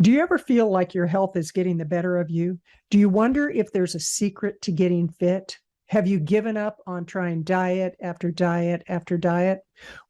Do you ever feel like your health is getting the better of you? Do you wonder if there's a secret to getting fit? Have you given up on trying diet after diet after diet?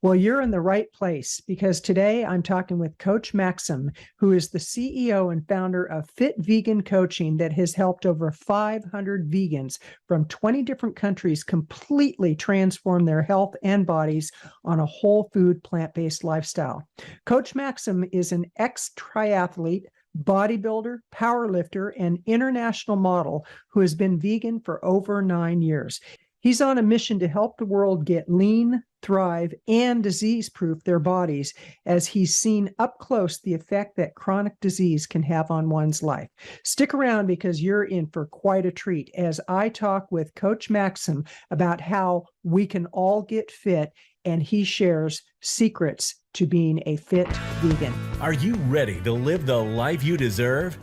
Well, you're in the right place because today I'm talking with Coach Maxime, who is the CEO and founder of Fit Vegan Coaching that has helped over 500 vegans from 20 different countries completely transform their health and bodies on a whole food, plant-based lifestyle. Coach Maxime is an ex-triathlete, bodybuilder, powerlifter, and international model who has been vegan for over 9 years. He's on a mission to help the world get lean, thrive, and disease-proof their bodies as he's seen up close the effect that chronic disease can have on one's life. Stick around because you're in for quite a treat as I talk with Coach Maxime about how we can all get fit, and he shares secrets to being a fit vegan. Are you ready to live the life you deserve?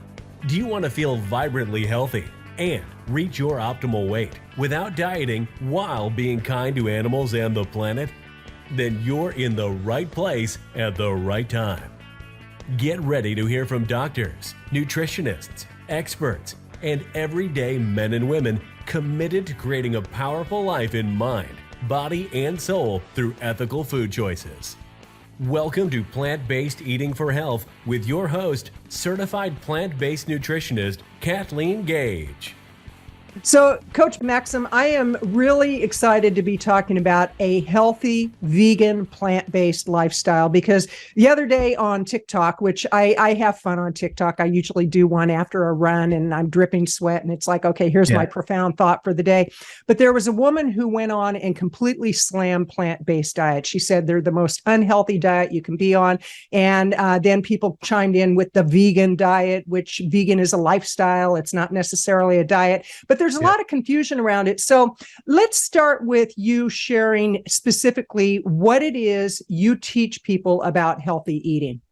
Do you want to feel vibrantly healthy and reach your optimal weight without dieting while being kind to animals and the planet? Then you're in the right place at the right time. Get ready to hear from doctors, nutritionists, experts, and everyday men and women committed to creating a powerful life in mind, body, and soul through ethical food choices. Welcome to Plant-Based Eating for Health with your host, certified plant-based nutritionist, Kathleen Gage. So, Coach Maxime, I am really excited to be talking about a healthy, vegan, plant-based lifestyle because the other day on TikTok, which I have fun on TikTok, I usually do one after a run and I'm dripping sweat and it's like, okay, here's my profound thought for the day. But there was a woman who went on and completely slammed plant-based diet. She said they're the most unhealthy diet you can be on. And then people chimed in with the vegan diet, which vegan is a lifestyle. It's not necessarily a diet, but there's a lot of confusion around it. So let's start with you sharing specifically what it is you teach people about healthy eating.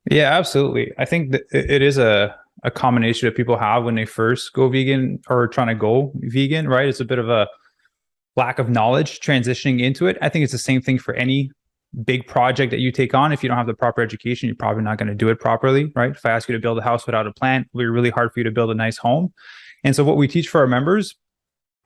Yeah, absolutely. I think that it is a combination that people have when they first go vegan or trying to go vegan, right? It's a bit of a lack of knowledge transitioning into it. I think it's the same thing for any big project that you take on. If you don't have the proper education, you're probably not going to do it properly, right? If I ask you to build a house without a plan, it'll be really hard for you to build a nice home. And so what we teach for our members,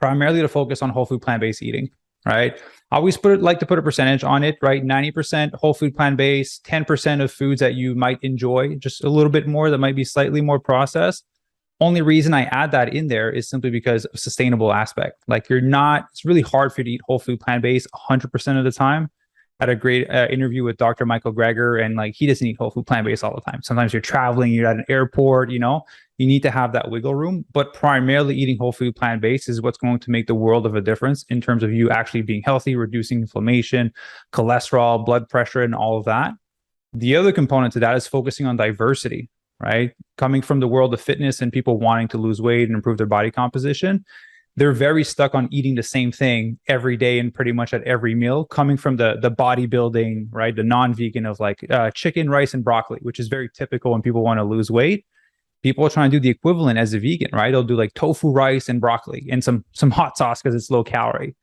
primarily to focus on whole food plant-based eating, right? I always like to put a percentage on it, right? 90% whole food plant-based, 10% of foods that you might enjoy, just a little bit more that might be slightly more processed. Only reason I add that in there is simply because of sustainable aspect. Like it's really hard for you to eat whole food plant-based 100% of the time. I had a great interview with Dr. Michael Greger, and like he doesn't eat whole food plant-based all the time. Sometimes you're traveling, you're at an airport, you need to have that wiggle room, but primarily eating whole food plant-based is what's going to make the world of a difference in terms of you actually being healthy, reducing inflammation, cholesterol, blood pressure, and all of that. The other component to that is focusing on diversity, right? Coming from the world of fitness and people wanting to lose weight and improve their body composition, they're very stuck on eating the same thing every day and pretty much at every meal, coming from the bodybuilding, right? The non-vegan of like chicken, rice, and broccoli, which is very typical when people want to lose weight. People are trying to do the equivalent as a vegan, right? They'll do like tofu, rice, and broccoli and some hot sauce because it's low calorie.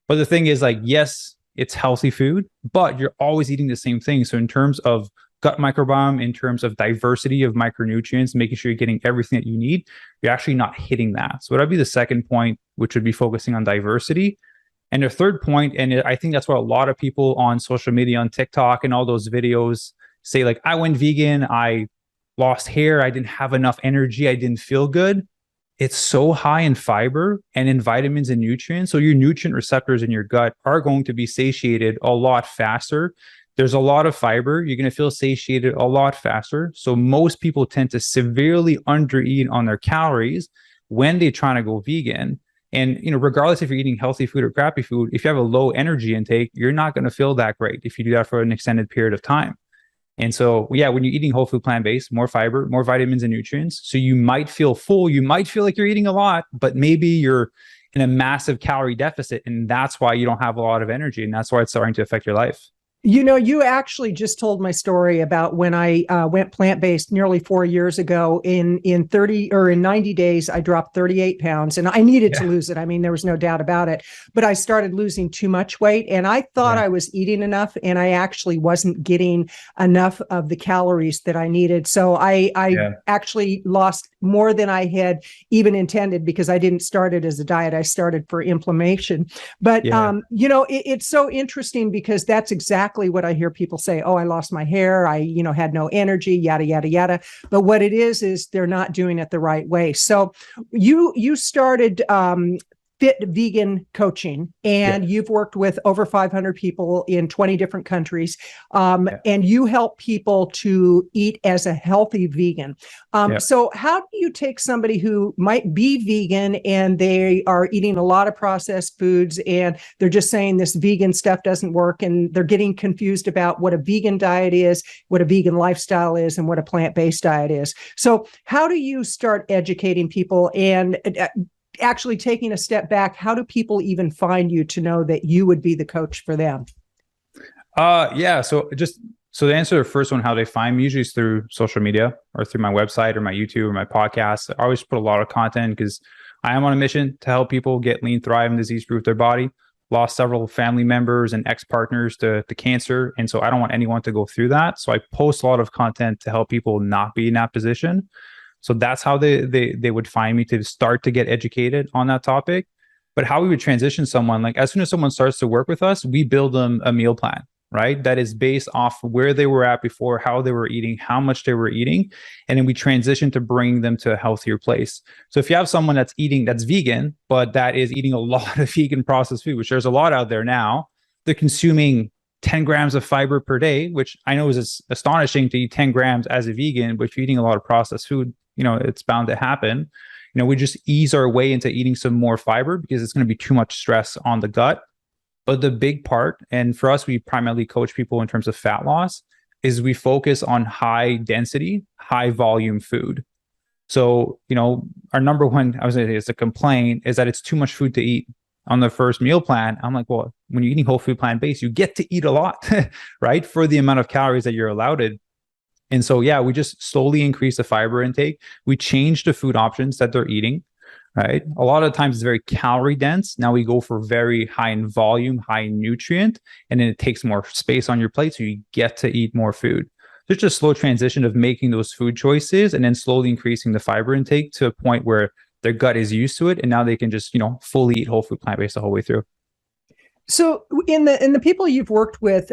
But the thing is like, yes, it's healthy food, but you're always eating the same thing. So in terms of gut microbiome, in terms of diversity of micronutrients, making sure you're getting everything that you need, you're actually not hitting that. So that'd be the second point, which would be focusing on diversity. And the third point, and I think that's what a lot of people on social media, on TikTok and all those videos say, like, I went vegan, I lost hair, I didn't have enough energy, I didn't feel good. It's so high in fiber and in vitamins and nutrients. So your nutrient receptors in your gut are going to be satiated a lot faster. There's a lot of fiber. You're going to feel satiated a lot faster. So most people tend to severely undereat on their calories when they're trying to go vegan. And, regardless if you're eating healthy food or crappy food, if you have a low energy intake, you're not going to feel that great if you do that for an extended period of time. And so, yeah, when you're eating whole food plant-based, more fiber, more vitamins and nutrients. So you might feel full. You might feel like you're eating a lot, but maybe you're in a massive calorie deficit. And that's why you don't have a lot of energy. And that's why it's starting to affect your life. You know, you actually just told my story about when I went plant-based nearly 4 years ago. In 30 or in 90 days, I dropped 38 pounds, and I needed to lose it. I mean, there was no doubt about it. But I started losing too much weight, and I thought I was eating enough, and I actually wasn't getting enough of the calories that I needed. So I actually lost more than I had even intended, because I didn't start it as a diet. I started for inflammation. But you know, it's so interesting, because that's exactly what I hear people say. Oh, I lost my hair. I, you know, had no energy, yada, yada, yada. But what it is they're not doing it the right way. So you started fit vegan coaching, and you've worked with over 500 people in 20 different countries. And you help people to eat as a healthy vegan. So how do you take somebody who might be vegan and they are eating a lot of processed foods, and they're just saying this vegan stuff doesn't work, and they're getting confused about what a vegan diet is, what a vegan lifestyle is, and what a plant-based diet is? So how do you start educating people and actually taking a step back? How do people even find you to know that you would be the coach for them? So to answer the first one, how they find me, usually is through social media or through my website or my YouTube or my podcast. I always put a lot of content because I am on a mission to help people get lean, thrive, and disease-proof their body. Lost several family members and ex-partners to cancer. And so I don't want anyone to go through that. So I post a lot of content to help people not be in that position. So that's how they would find me, to start to get educated on that topic. But how we would transition someone, like as soon as someone starts to work with us, we build them a meal plan, right? That is based off where they were at before, how they were eating, how much they were eating. And then we transition to bring them to a healthier place. So if you have someone that's vegan, but that is eating a lot of vegan processed food, which there's a lot out there now, they're consuming 10 grams of fiber per day, which I know is astonishing to eat 10 grams as a vegan, but if you're eating a lot of processed food, you know, it's bound to happen. You know, we just ease our way into eating some more fiber because it's going to be too much stress on the gut. But the big part, and for us, we primarily coach people in terms of fat loss, is we focus on high density, high volume food. So, you know, our number one, I was going to say, it's a complaint, is that it's too much food to eat on the first meal plan. I'm like, well, when you're eating whole food plant-based, you get to eat a lot, right? For the amount of calories that you're allowed. And so, yeah, we just slowly increase the fiber intake. We change the food options that they're eating, right? A lot of times it's very calorie dense. Now we go for very high in volume, high in nutrient, and then it takes more space on your plate. So you get to eat more food. There's just a slow transition of making those food choices and then slowly increasing the fiber intake to a point where their gut is used to it. And now they can just, you know, fully eat whole food plant-based the whole way through. So in the people you've worked with,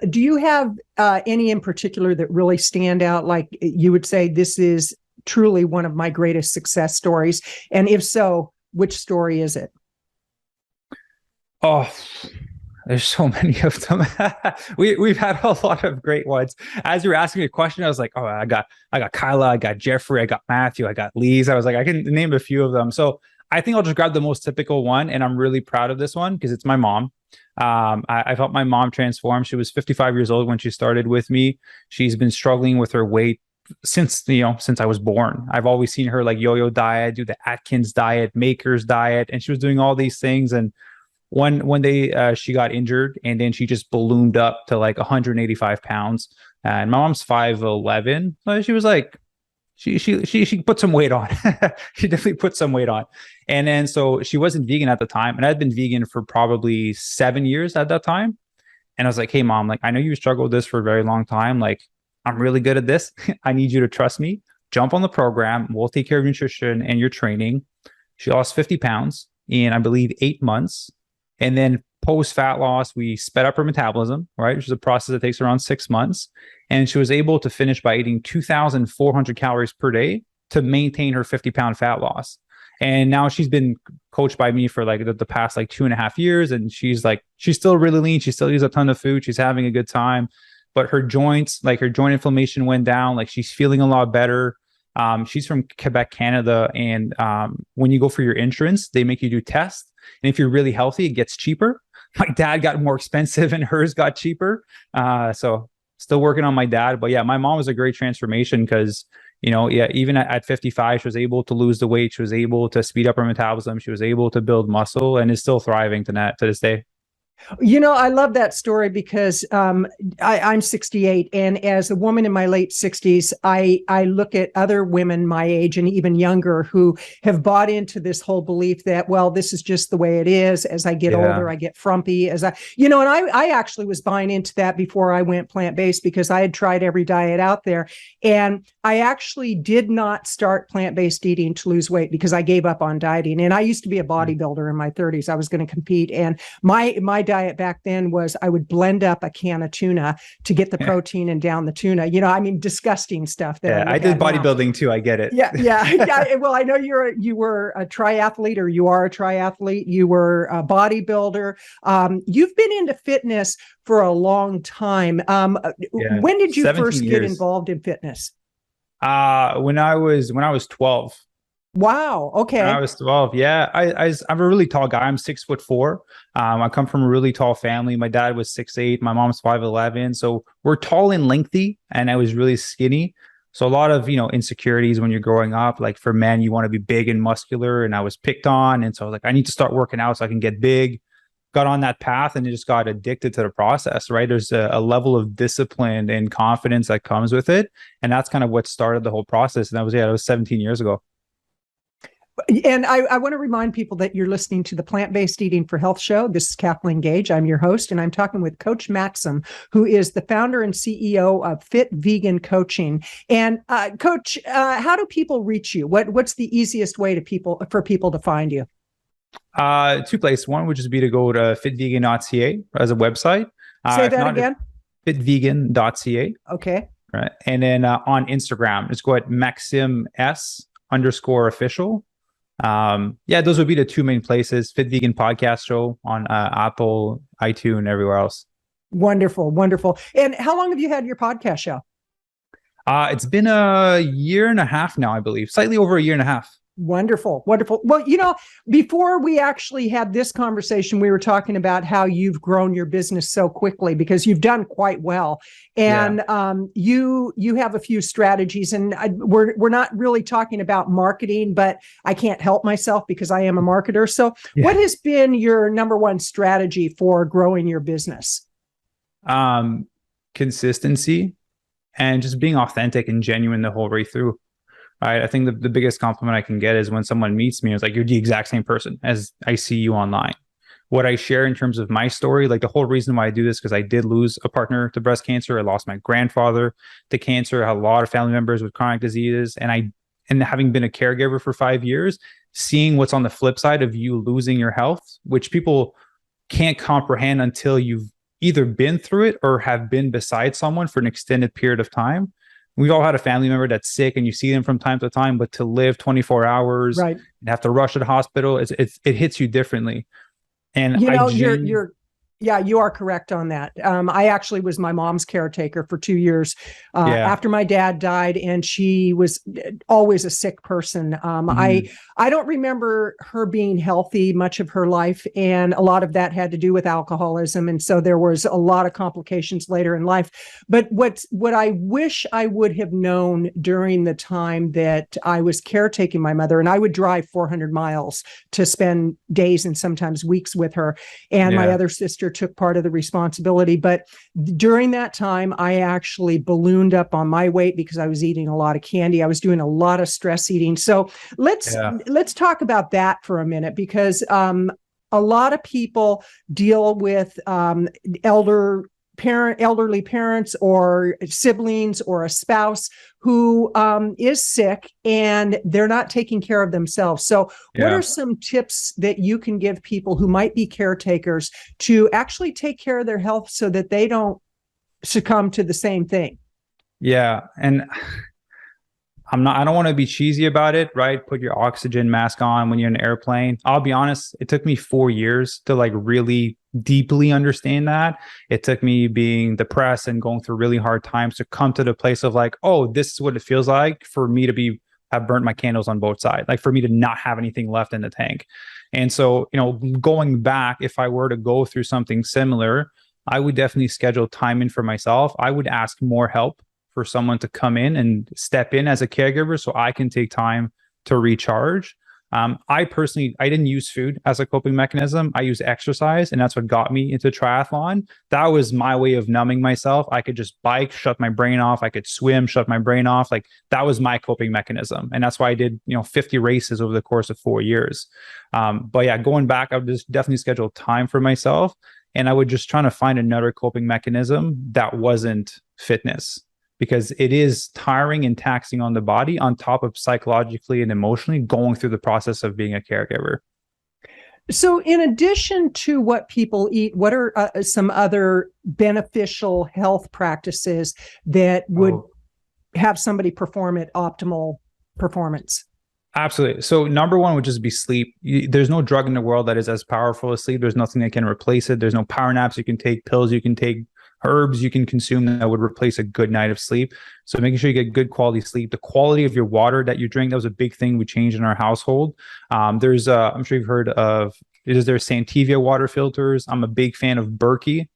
do you have any in particular that really stand out? Like you would say, this is truly one of my greatest success stories. And if so, which story is it? Oh, there's so many of them. We've had a lot of great ones. As you were asking me a question, I was like, oh, I got Kyla, I got Jeffrey, I got Matthew, I got Lise. I was like, I can name a few of them. So I think I'll just grab the most typical one. And I'm really proud of this one because it's my mom. I've helped my mom transform. She was 55 years old when she started with me. She's been struggling with her weight since I was born. I've always seen her like yo-yo diet, do the Atkins diet, Maker's diet, and she was doing all these things. And one day she got injured, and then she just ballooned up to like 185 pounds. And my mom's 5'11", so she was like, she put some weight on. She definitely put some weight on. And then so she wasn't vegan at the time, and I'd been vegan for probably 7 years at that time. And I was like, hey mom, like I know you struggled with this for a very long time. Like I'm really good at this. I need you to trust me. Jump on the program. We'll take care of nutrition and your training. She lost 50 pounds in, I believe, 8 months. And then post fat loss, we sped up her metabolism, right? Which is a process that takes around 6 months. And she was able to finish by eating 2,400 calories per day to maintain her 50-pound fat loss. And now she's been coached by me for like the past like 2.5 years. And she's still really lean. She still eats a ton of food. She's having a good time, but her joints, like her joint inflammation went down. Like she's feeling a lot better. She's from Quebec, Canada. And when you go for your insurance, they make you do tests. And if you're really healthy, it gets cheaper. My dad got more expensive and hers got cheaper. So still working on my dad. But yeah, my mom was a great transformation because, even at 55, she was able to lose the weight. She was able to speed up her metabolism. She was able to build muscle and is still thriving to this day. I love that story because I'm 68, and as a woman in my late 60s, I look at other women my age and even younger who have bought into this whole belief that, well, this is just the way it is. As I get older, I get frumpy. And I actually was buying into that before I went plant-based because I had tried every diet out there, and I actually did not start plant-based eating to lose weight because I gave up on dieting. And I used to be a bodybuilder in my 30s. I was going to compete, and my diet back then was I would blend up a can of tuna to get the protein and down the tuna. Disgusting stuff. I did bodybuilding too. I get it. Yeah. Well, I know you were a triathlete, or you are a triathlete. You were a bodybuilder. You've been into fitness for a long time. When did you first get involved in fitness? When I was 12. Wow. Okay. When I was 12. Yeah. I'm a really tall guy. I'm 6'4". I come from a really tall family. My dad was 6'8". My mom's 5'11". So we're tall and lengthy, and I was really skinny. So a lot of, insecurities when you're growing up. Like for men, you want to be big and muscular, and I was picked on. And so I was like, I need to start working out so I can get big. Got on that path and just got addicted to the process, right? There's a level of discipline and confidence that comes with it. And that's kind of what started the whole process. And that was 17 years ago. And I want to remind people that you're listening to the Plant-Based Eating for Health show. This is Kathleen Gage. I'm your host, and I'm talking with Coach Maxime, who is the founder and CEO of Fit Vegan Coaching. And Coach, how do people reach you? What's the easiest way for people to find you? Two places. One would just be to go to fitvegan.ca as a website. Say that again. Fitvegan.ca. Okay. Right. And then on Instagram, just go at MaximeS_official. Those would be the two main places. Fit Vegan Podcast Show on Apple, iTunes, everywhere else. Wonderful. And how long have you had your podcast show? It's been a year and a half now, I believe. Slightly over a year and a half. Wonderful. Well, before we actually had this conversation, we were talking about how you've grown your business so quickly because you've done quite well. And you have a few strategies, and we're not really talking about marketing, but I can't help myself because I am a marketer. So what has been your number one strategy for growing your business? Consistency and just being authentic and genuine the whole way through. I think the biggest compliment I can get is when someone meets me, it's like, you're the exact same person as I see you online. What I share in terms of my story, like the whole reason why I do this, because I did lose a partner to breast cancer. I lost my grandfather to cancer. I had a lot of family members with chronic diseases. And having been a caregiver for 5 years, seeing what's on the flip side of you losing your health, which people can't comprehend until you've either been through it or have been beside someone for an extended period of time. We've all had a family member that's sick and you see them from time to time, but to live 24 hours and have to rush to the hospital, it hits you differently. And you are correct on that. I actually was my mom's caretaker for 2 years after my dad died, and she was always a sick person. I don't remember her being healthy much of her life, and a lot of that had to do with alcoholism, and so there was a lot of complications later in life. But what I wish I would have known during the time that I was caretaking my mother, and I would drive 400 miles to spend days and sometimes weeks with her, and my other sister took part of the responsibility. But during that time, I actually ballooned up on my weight because I was eating a lot of candy. I was doing a lot of stress eating. So let's talk about that for a minute, because a lot of people deal with elderly parents or siblings or a spouse who is sick and they're not taking care of themselves. So what are some tips that you can give people who might be caretakers to actually take care of their health so that they don't succumb to the same thing? Yeah. And I don't want to be cheesy about it, right? Put your oxygen mask on when you're in an airplane. I'll be honest, it took me 4 years to really deeply understand that. It took me being depressed and going through really hard times to come to the place of this is what it feels like for me to have burnt my candles on both sides, for me to not have anything left in the tank. And so, going back, if I were to go through something similar, I would definitely schedule time in for myself. I would ask more help for someone to come in and step in as a caregiver so I can take time to recharge. I personally, I didn't use food as a coping mechanism. I used exercise, and that's what got me into triathlon. That was my way of numbing myself. I could just bike, shut my brain off. I could swim, shut my brain off. Like that was my coping mechanism. And that's why I did, 50 races over the course of 4 years. But yeah, going back, I would just definitely schedule time for myself. And I would just try to find another coping mechanism that wasn't fitness, because it is tiring and taxing on the body on top of psychologically and emotionally going through the process of being a caregiver. So in addition to what people eat, what are some other beneficial health practices that would have somebody perform at optimal performance? Absolutely. So number one would just be sleep. There's no drug in the world that is as powerful as sleep. There's nothing that can replace it. There's no power naps you can take, pills you can take, herbs you can consume that would replace a good night of sleep. So making sure you get good quality sleep. The quality of your water that you drink, that was a big thing we changed in our household. I'm sure you've heard of, there's Santivia water filters. I'm a big fan of Berkey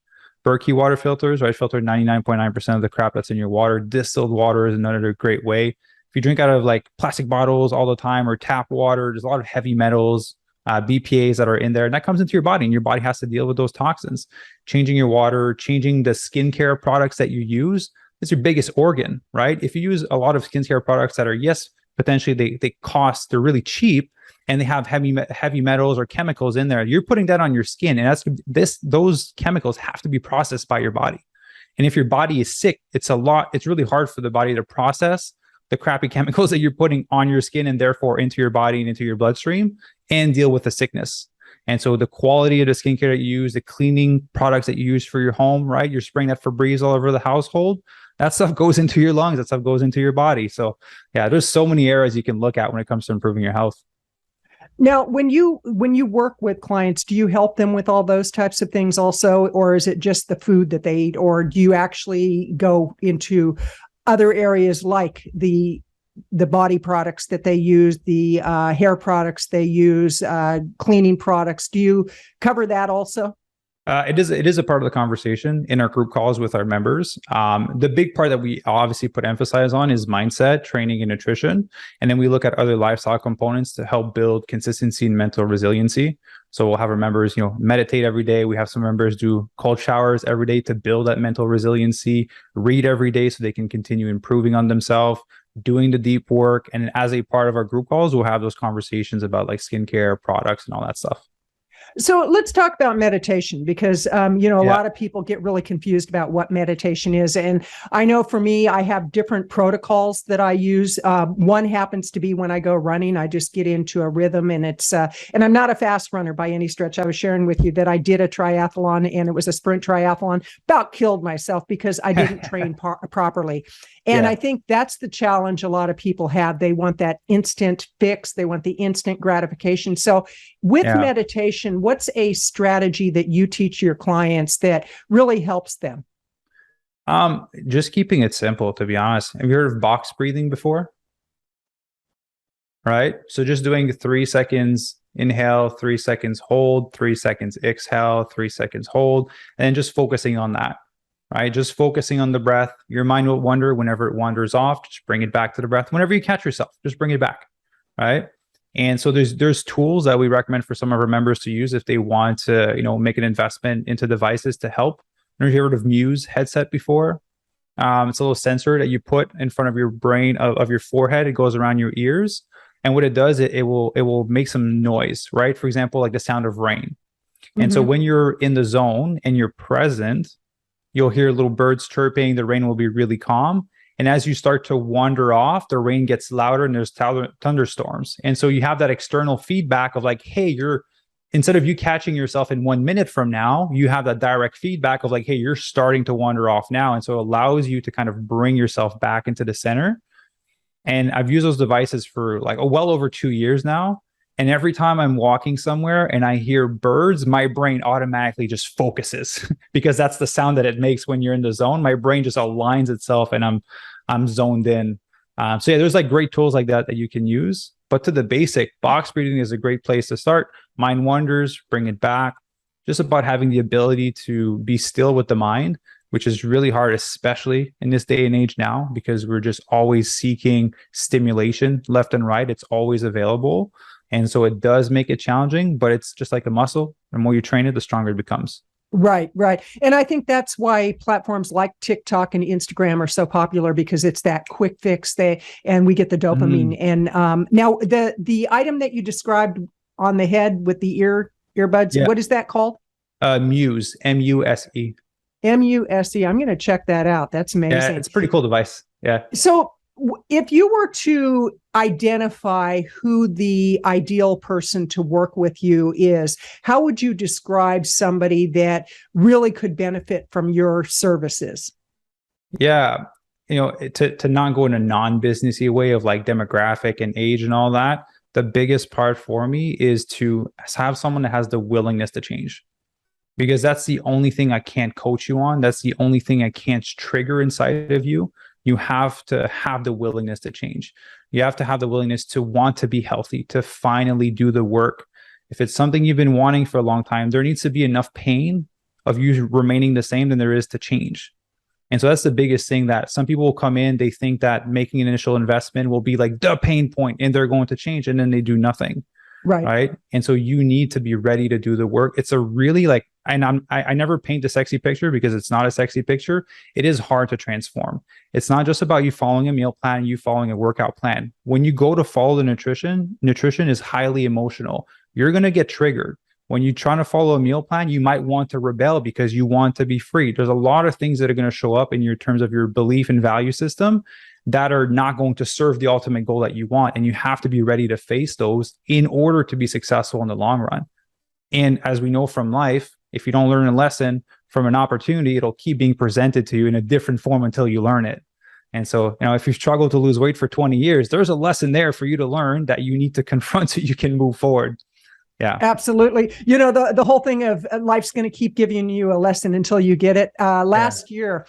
water filters, right? Filter 99.9% of the crap that's in your water. Distilled water is another great way. If you drink out of like plastic bottles all the time or tap water, there's a lot of heavy metals, BPAs that are in there, and that comes into your body, and your body has to deal with those toxins. Changing your water, changing the skincare products that you use is your biggest organ, right? If you use a lot of skincare products that are, yes, potentially they're really cheap and they have heavy metals or chemicals in there, you're putting that on your skin, and those chemicals have to be processed by your body. And if your body is sick, it's really hard for the body to process the crappy chemicals that you're putting on your skin and therefore into your body and into your bloodstream, and deal with the sickness. And so the quality of the skincare that you use, the cleaning products that you use for your home, right? You're spraying that Febreze all over the household. That stuff goes into your lungs. That stuff goes into your body. So yeah, there's so many areas you can look at when it comes to improving your health. Now, when you work with clients, do you help them with all those types of things also, or is it just the food that they eat, or do you actually go into other areas like the body products that they use, the hair products they use, cleaning products? Do you cover that also? It is a part of the conversation in our group calls with our members. The big part that we obviously put emphasis on is mindset, training, and nutrition. And then we look at other lifestyle components to help build consistency and mental resiliency. So we'll have our members, meditate every day. We have some members do cold showers every day to build that mental resiliency, read every day so they can continue improving on themselves, doing the deep work. And as a part of our group calls, we'll have those conversations about like skincare products and all that stuff. So let's talk about meditation, because, a lot of people get really confused about what meditation is. And I know for me, I have different protocols that I use. One happens to be when I go running, I just get into a rhythm, and and I'm not a fast runner by any stretch. I was sharing with you that I did a triathlon, and it was a sprint triathlon, about killed myself because I didn't train properly. And I think that's the challenge a lot of people have. They want that instant fix. They want the instant gratification. So with meditation, what's a strategy that you teach your clients that really helps them? Just keeping it simple, to be honest. Have you heard of box breathing before? Right? So just doing 3 seconds inhale, 3 seconds hold, 3 seconds exhale, 3 seconds hold, and then just focusing on that. Right? Just focusing on the breath. Your mind will wander. Whenever it wanders off, just bring it back to the breath. Whenever you catch yourself, just bring it back. Right? And so there's tools that we recommend for some of our members to use if they want to, make an investment into devices to help. I don't know if you've heard of Muse headset before. It's a little sensor that you put in front of your brain of your forehead. It goes around your ears. And what it does, it will make some noise, right? For example, like the sound of rain. And so when you're in the zone and you're present, you'll hear little birds chirping. The rain will be really calm. And as you start to wander off, the rain gets louder and there's thunderstorms. And so you have that external feedback of like, hey, instead of you catching yourself in 1 minute from now, you have that direct feedback of like, hey, you're starting to wander off now. And so it allows you to kind of bring yourself back into the center. And I've used those devices for like well over 2 years now. And every time I'm walking somewhere and I hear birds, my brain automatically just focuses because that's the sound that it makes when you're in the zone. My brain just aligns itself and I'm zoned in. So yeah, there's like great tools like that you can use. But to the basic, box breathing is a great place to start. Mind wanders, bring it back. Just about having the ability to be still with the mind which is really hard, especially in this day and age now, because we're just always seeking stimulation left and right. It's always available. And so it does make it challenging, but it's just like a muscle. The more you train it, the stronger it becomes. Right, right. And I think that's why platforms like TikTok and Instagram are so popular, because it's that quick fix and we get the dopamine. And now the item that you described on the head with the earbuds, what is that called? Muse, M-U-S-E. M-U-S-E. I'm going to check that out. That's amazing. Yeah, it's a pretty cool device. Yeah. So if you were to identify who the ideal person to work with you is, how would you describe somebody that really could benefit from your services? Yeah. To not go in a non-businessy way of like demographic and age and all that, the biggest part for me is to have someone that has the willingness to change. Because that's the only thing I can't coach you on. That's the only thing I can't trigger inside of you. You have to have the willingness to change. You have to have the willingness to want to be healthy, to finally do the work. If it's something you've been wanting for a long time, there needs to be enough pain of you remaining the same than there is to change. And so that's the biggest thing, that some people will come in, they think that making an initial investment will be like the pain point and they're going to change, and then they do nothing. Right. And so you need to be ready to do the work. It's a really like, and I never paint a sexy picture because it's not a sexy picture. It is hard to transform. It's not just about you following a meal plan, you following a workout plan. When you go to follow the nutrition is highly emotional. You're going to get triggered. When you're trying to follow a meal plan, you might want to rebel because you want to be free. There's a lot of things that are going to show up in your terms of your belief and value system that are not going to serve the ultimate goal that you want. And you have to be ready to face those in order to be successful in the long run. And as we know from life, if you don't learn a lesson from an opportunity, it'll keep being presented to you in a different form until you learn it. And so, if you've struggled to lose weight for 20 years, there's a lesson there for you to learn that you need to confront so you can move forward. Yeah, absolutely. The whole thing of life's going to keep giving you a lesson until you get it. Last year,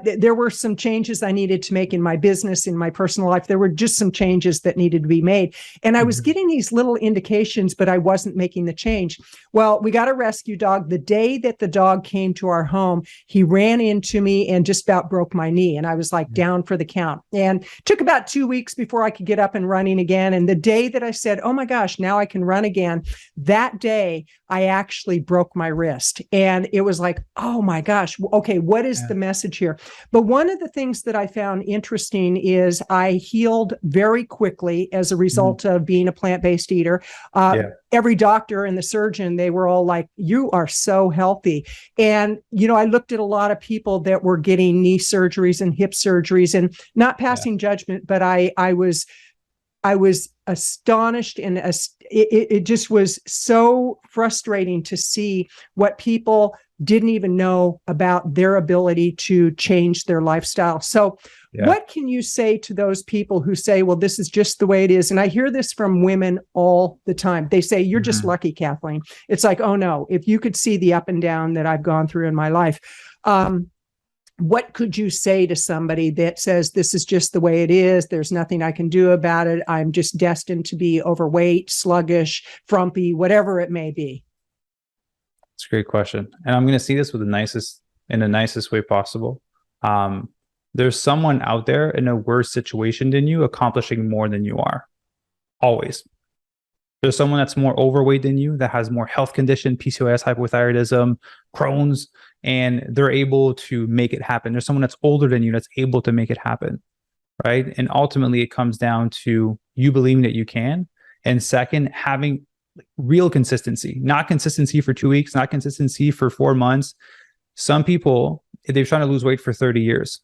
there were some changes I needed to make in my business, in my personal life. There were just some changes that needed to be made. And I was getting these little indications, but I wasn't making the change. Well, we got a rescue dog. The day that the dog came to our home, he ran into me and just about broke my knee. And I was like down for the count. And it took about 2 weeks before I could get up and running again. And the day that I said, oh my gosh, now I can run again, that day, I actually broke my wrist. And it was like, oh my gosh, okay, what is the message here? But one of the things that I found interesting is I healed very quickly as a result of being a plant-based eater. Every doctor and the surgeon, they were all like, you are so healthy. And, I looked at a lot of people that were getting knee surgeries and hip surgeries, and not passing judgment, but I was astonished, and it just was so frustrating to see what people didn't even know about their ability to change their lifestyle. So what can you say to those people who say, well, this is just the way it is? And I hear this from women all the time. They say, you're just lucky, Kathleen. It's like, oh no, if you could see the up and down that I've gone through in my life. What could you say to somebody that says, this is just the way it is, there's nothing I can do about it, I'm just destined to be overweight, sluggish, frumpy, whatever it may be? It's a great question. And I'm going to see this in the nicest way possible. There's someone out there in a worse situation than you, accomplishing more than you are. Always. There's someone that's more overweight than you, that has more health condition, PCOS, hypothyroidism, Crohn's, and they're able to make it happen. There's someone that's older than you that's able to make it happen, right? And ultimately, it comes down to you believing that you can. And second, having real consistency, not consistency for 2 weeks, not consistency for 4 months. Some people, they're trying to lose weight for 30 years.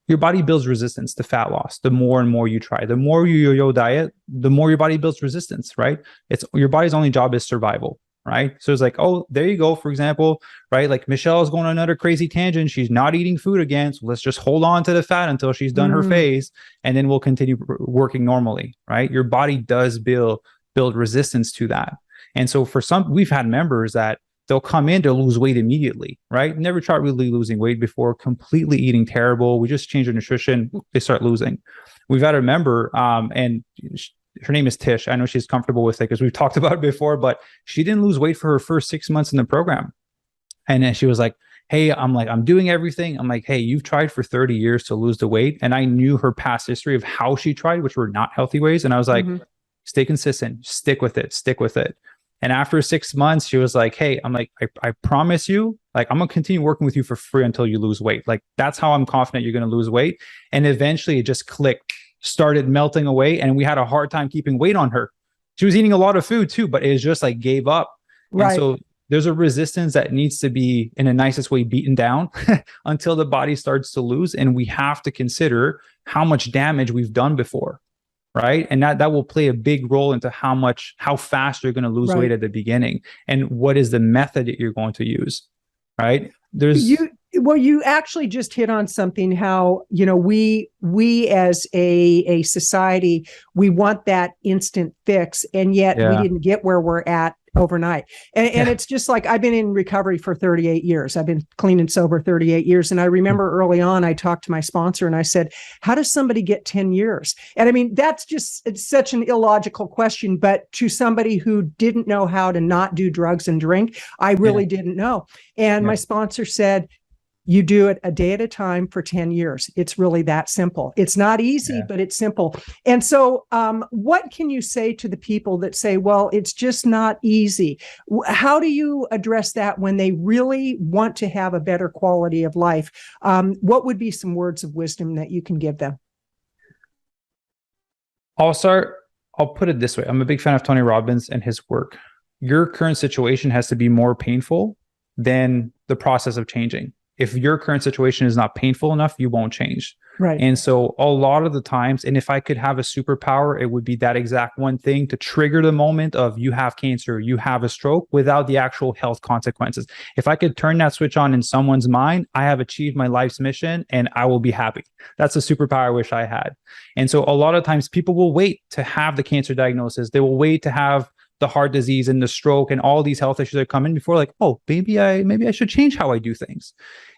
Your body builds resistance to fat loss. The more and more you try, the more you yo-yo diet, the more your body builds resistance, right? It's your body's only job is survival, right? So it's like, oh, there you go. For example, right? Like Michelle is going on another crazy tangent. She's not eating food again. So let's just hold on to the fat until she's done her phase, and then we'll continue working normally, right? Your body does build resistance to that. And so for some, we've had members that they'll come in to lose weight immediately, right? Never tried really losing weight before, completely eating terrible. We just change their nutrition. They start losing. We've had a member, and her name is Tish. I know she's comfortable with it because we've talked about it before, but she didn't lose weight for her first 6 months in the program. And then she was like, hey, I'm doing everything. I'm like, hey, you've tried for 30 years to lose the weight. And I knew her past history of how she tried, which were not healthy ways. And I was like, stay consistent, stick with it, stick with it. And after 6 months, she was like, hey, I'm like, I promise you, like, I'm going to continue working with you for free until you lose weight. Like, that's how I'm confident you're going to lose weight. And eventually it just clicked, started melting away. And we had a hard time keeping weight on her. She was eating a lot of food too, but it was just like gave up. Right. And so there's a resistance that needs to be, in the nicest way, beaten down until the body starts to lose. And we have to consider how much damage we've done before. Right. And that will play a big role into how fast you're going to lose weight at the beginning, and what is the method that you're going to use. Right. You actually just hit on something, how, we as a society, we want that instant fix, and yet we didn't get where we're at overnight. And it's just like, I've been in recovery for 38 years. I've been clean and sober 38 years. And I remember early on, I talked to my sponsor and I said, how does somebody get 10 years? And I mean, it's such an illogical question, but to somebody who didn't know how to not do drugs and drink, I really didn't know. And my sponsor said, you do it a day at a time for 10 years. It's really that simple. It's not easy, but it's simple. And so what can you say to the people that say, well, it's just not easy? How do you address that when they really want to have a better quality of life? What would be some words of wisdom that you can give them? I'll put it this way. I'm a big fan of Tony Robbins and his work. Your current situation has to be more painful than the process of changing. If your current situation is not painful enough, you won't change. Right. And so a lot of the times, and if I could have a superpower, it would be that exact one thing to trigger the moment of you have cancer, you have a stroke, without the actual health consequences. If I could turn that switch on in someone's mind, I have achieved my life's mission and I will be happy. That's a superpower I wish I had. And so a lot of times people will wait to have the cancer diagnosis. They will wait to have the heart disease and the stroke and all these health issues that come in before, like, oh, maybe I should change how I do things.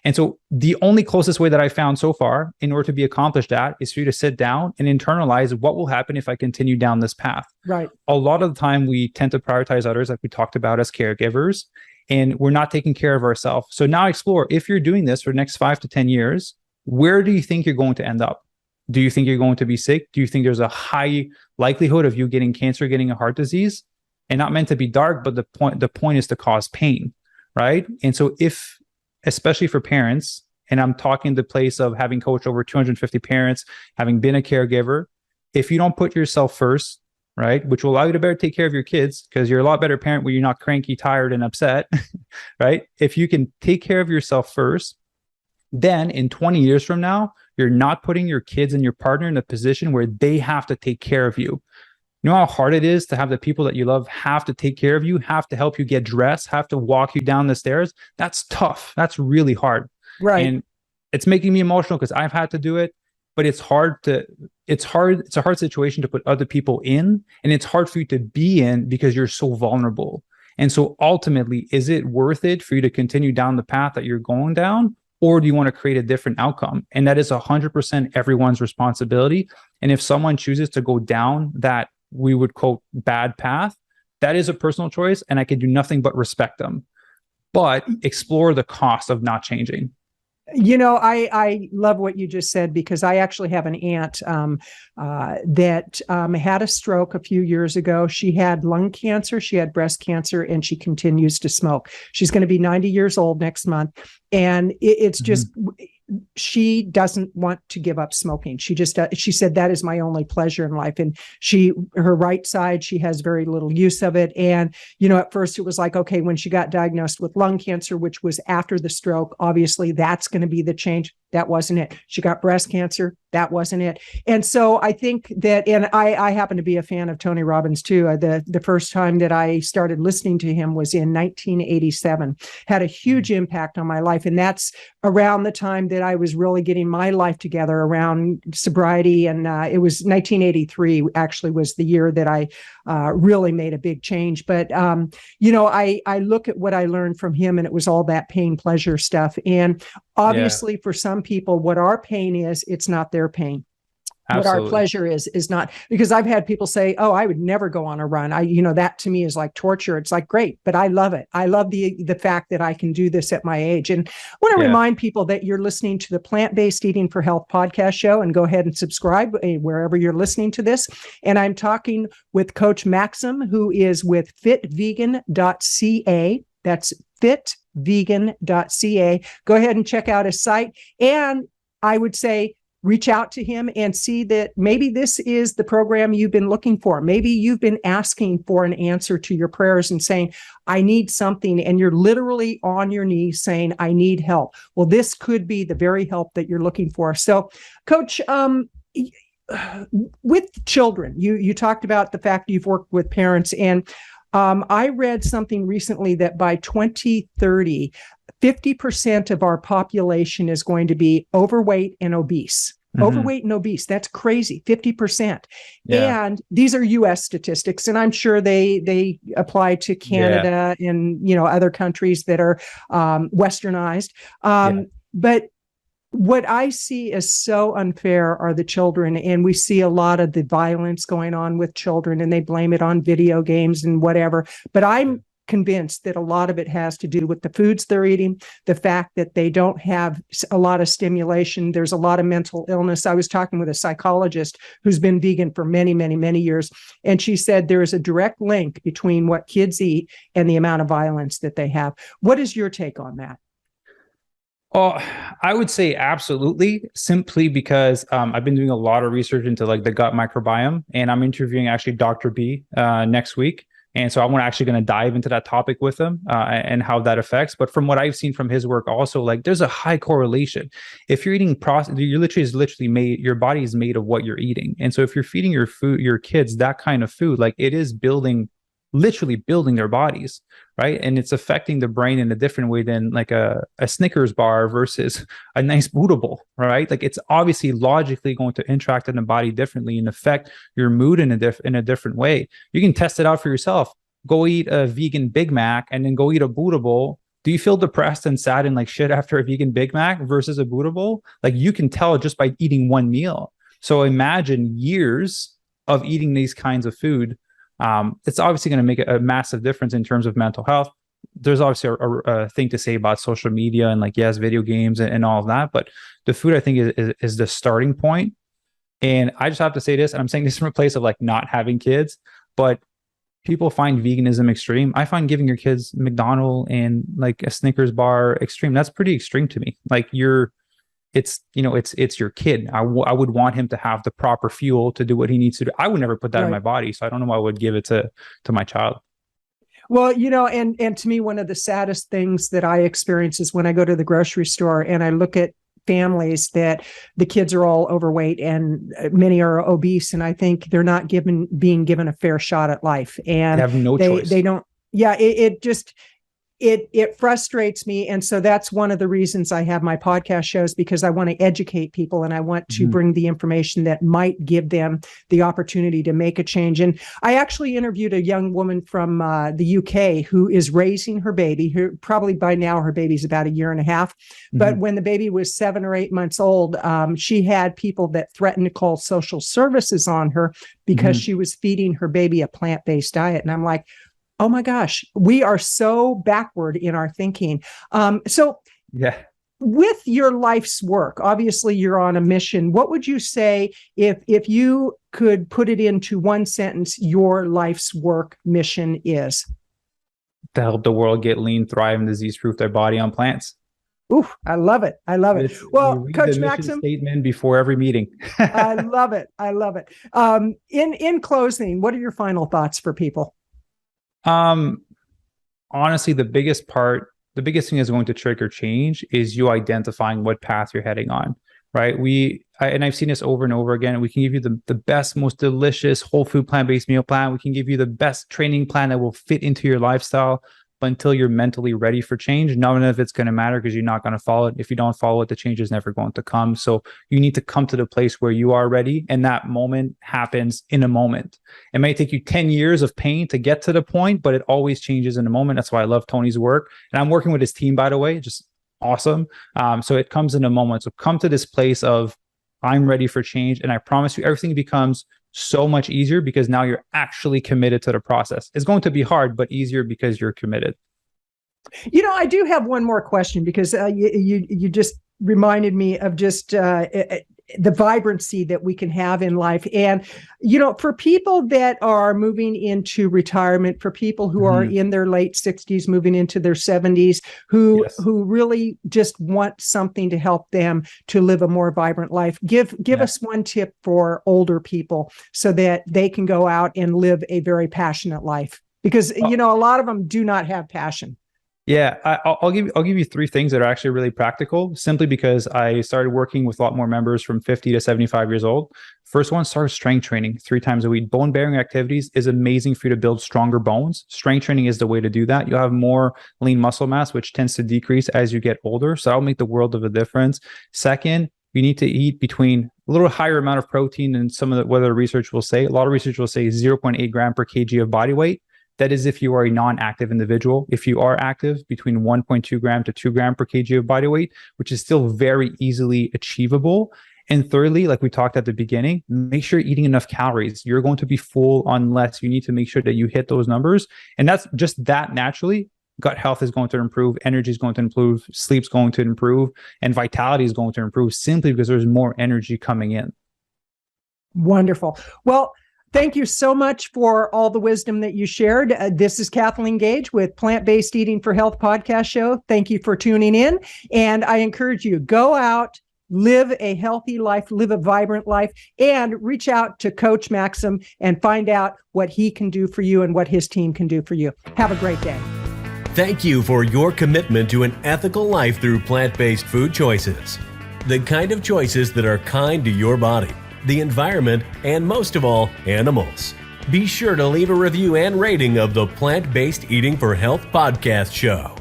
And so the only closest way that I found so far in order to be accomplished that is for you to sit down and internalize what will happen if I continue down this path. Right. A lot of the time we tend to prioritize others, like we talked about, as caregivers, and we're not taking care of ourselves. So now explore, if you're doing this for the next 5 to 10 years, where do you think you're going to end up? Do you think you're going to be sick? Do you think there's a high likelihood of you getting cancer, getting a heart disease? And not meant to be dark, but the point is to cause pain, right? And so especially for parents, and I'm talking the place of having coached over 250 parents, having been a caregiver, if you don't put yourself first, right, which will allow you to better take care of your kids, because you're a lot better parent when you're not cranky, tired, and upset, right? If you can take care of yourself first, then in 20 years from now, you're not putting your kids and your partner in a position where they have to take care of you. You know how hard it is to have the people that you love have to take care of you, have to help you get dressed, have to walk you down the stairs? That's tough. That's really hard. Right. And it's making me emotional because I've had to do it, but it's a hard situation to put other people in, and it's hard for you to be in because you're so vulnerable. And so ultimately, is it worth it for you to continue down the path that you're going down? Or do you want to create a different outcome? And that is 100% everyone's responsibility. And if someone chooses to go down that, we would quote, bad path, that is a personal choice, and I can do nothing but respect them. But explore the cost of not changing. I love what you just said, because I actually have an aunt that had a stroke a few years ago. She had lung cancer, she had breast cancer, and she continues to smoke. She's going to be 90 years old next month. And it's just, she doesn't want to give up smoking. She said, that is my only pleasure in life. And her right side, she has very little use of it. And, at first it was like, okay, when she got diagnosed with lung cancer, which was after the stroke, obviously that's going to be the change. That wasn't it. She got breast cancer. That wasn't it. And so I think that, and I happen to be a fan of Tony Robbins too. The first time that I started listening to him was in 1987, had a huge impact on my life. And that's around the time that I was really getting my life together around sobriety. And it was 1983 actually was the year that I really made a big change. But, I look at what I learned from him, and it was all that pain pleasure stuff. And obviously for some people, what our pain is, it's not their pain. what our Absolutely. pleasure is not, because I've had people say, oh, I would never go on a run. That to me is like torture. It's like, great, but I love it. I love the fact that I can do this at my age. And I want to Yeah. remind people that you're listening to the Plant-Based Eating for Health podcast show, and go ahead and subscribe wherever you're listening to this. And I'm talking with Coach Maxime, who is with fitvegan.ca. That's fitvegan.ca. Go ahead and check out his site. And I would say, reach out to him and see that maybe this is the program you've been looking for. Maybe you've been asking for an answer to your prayers and saying, I need something. And you're literally on your knees saying, I need help. Well, this could be the very help that you're looking for. So, Coach, with children, you talked about the fact you've worked with parents. And I read something recently that by 2030, 50% of our population is going to be overweight and obese. Mm-hmm. Overweight and obese. That's crazy. 50%. Yeah. And these are US statistics. And I'm sure they apply to Canada and, other countries that are westernized. But what I see is so unfair are the children. And we see a lot of the violence going on with children, and they blame it on video games and whatever. But I'm convinced that a lot of it has to do with the foods they're eating, the fact that they don't have a lot of stimulation. There's a lot of mental illness. I was talking with a psychologist who's been vegan for many, many, many years, and she said there is a direct link between what kids eat and the amount of violence that they have. What is your take on that? Oh, I would say absolutely, simply because I've been doing a lot of research into like the gut microbiome, and I'm interviewing actually Dr. B next week. And so I'm actually going to dive into that topic with him and how that affects. But from what I've seen from his work also, like there's a high correlation. If you're eating processed, you're literally made, your body is made of what you're eating. And so if you're feeding your kids that kind of food, like it is literally building their bodies, right? And it's affecting the brain in a different way than like a Snickers bar versus a nice bootable, right? Like it's obviously logically going to interact in the body differently and affect your mood in a different way. You can test it out for yourself. Go eat a vegan Big Mac and then go eat a bootable. Do you feel depressed and sad and like shit after a vegan Big Mac versus a bootable? Like you can tell just by eating one meal. So imagine years of eating these kinds of food. It's obviously going to make a massive difference in terms of mental health. There's obviously a thing to say about social media and like, yes, video games and all of that. But the food, I think, is the starting point. And I just have to say this, and I'm saying this from a place of like not having kids, but people find veganism extreme. I find giving your kids McDonald's and like a Snickers bar extreme. That's pretty extreme to me. Like it's your kid. I would want him to have the proper fuel to do what he needs to do. I would never put that in my body. So I don't know why I would give it to my child. Well, and to me, one of the saddest things that I experience is when I go to the grocery store and I look at families that the kids are all overweight and many are obese. And I think they're not being given a fair shot at life. And they have no choice. They don't. Yeah, it frustrates me. And so that's one of the reasons I have my podcast shows, because I want to educate people and I want to bring the information that might give them the opportunity to make a change. And I actually interviewed a young woman from the UK who is raising her baby, who probably by now her baby's about a year and a half. But when the baby was 7 or 8 months old, she had people that threatened to call social services on her because she was feeding her baby a plant-based diet. And I'm like, oh my gosh, we are so backward in our thinking. With your life's work, obviously you're on a mission. What would you say if you could put it into one sentence, your life's work mission is? To help the world get lean, thrive, and disease-proof their body on plants. Ooh, I love it. I love it. Well, Coach Maxime, statement before every meeting. I love it. I love it. In closing, what are your final thoughts for people? Honestly, the biggest thing is going to trigger change is you identifying what path you're heading on, right? And I've seen this over and over again. We can give you the best, most delicious whole food plant-based meal plan. We can give you the best training plan that will fit into your lifestyle. But until you're mentally ready for change, none of it's going to matter because you're not going to follow it. If you don't follow it, the change is never going to come. So you need to come to the place where you are ready. And that moment happens in a moment. It may take you 10 years of pain to get to the point, but it always changes in a moment. That's why I love Tony's work. And I'm working with his team, by the way, just awesome. So it comes in a moment. So come to this place of I'm ready for change. And I promise you, everything becomes so much easier because now you're actually committed to the process. It's going to be hard, but easier because you're committed. I do have one more question because you just reminded me of just the vibrancy that we can have in life. And, for people that are moving into retirement, for people who are in their late 60s, moving into their 70s, who really just want something to help them to live a more vibrant life, give us one tip for older people so that they can go out and live a very passionate life. Because, a lot of them do not have passion. Yeah, I'll give you three things that are actually really practical, simply because I started working with a lot more members from 50 to 75 years old. First one, start strength training 3 times a week. Bone bearing activities is amazing for you to build stronger bones. Strength training is the way to do that. You'll have more lean muscle mass, which tends to decrease as you get older. So that'll make the world of a difference. Second, you need to eat between a little higher amount of protein than some of the what the research will say. A lot of research will say 0.8 gram per kg of body weight. That is if you are a non-active individual. If you are active, between 1.2 gram to 2 gram per kg of body weight, which is still very easily achievable. And thirdly, like we talked at the beginning, make sure you're eating enough calories. You're going to be full unless you need to make sure that you hit those numbers. And that's just that naturally. Gut health is going to improve, energy is going to improve, sleep's going to improve, and vitality is going to improve simply because there's more energy coming in. Wonderful. Well, thank you so much for all the wisdom that you shared. This is Kathleen Gage with Plant-Based Eating for Health podcast show. Thank you for tuning in. And I encourage you, go out, live a healthy life, live a vibrant life, and reach out to Coach Maxime and find out what he can do for you and what his team can do for you. Have a great day. Thank you for your commitment to an ethical life through plant-based food choices. The kind of choices that are kind to your body, the environment, and most of all, animals. Be sure to leave a review and rating of the Plant-Based Eating for Health podcast show.